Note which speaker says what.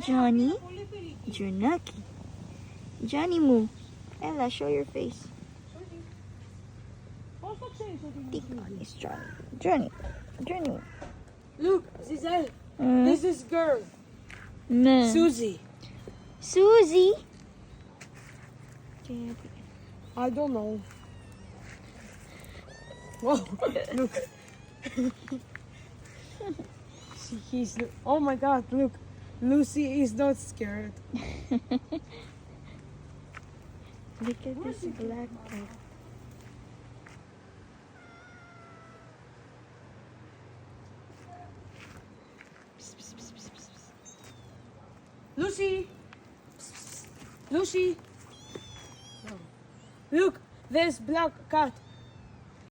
Speaker 1: Johnny? Junaki. Johnny Moo. Ella, show your face. Tick on is Johnny. Johnny. Johnny.
Speaker 2: Look, Giselle. This is girl.
Speaker 1: No.
Speaker 2: Susie.
Speaker 1: Susie.
Speaker 2: I don't know. Whoa, look. He's. Oh my God! Look, Lucy is not scared.
Speaker 1: Look at this black dog.
Speaker 2: Lucy. Lucy. Look, there's black cat.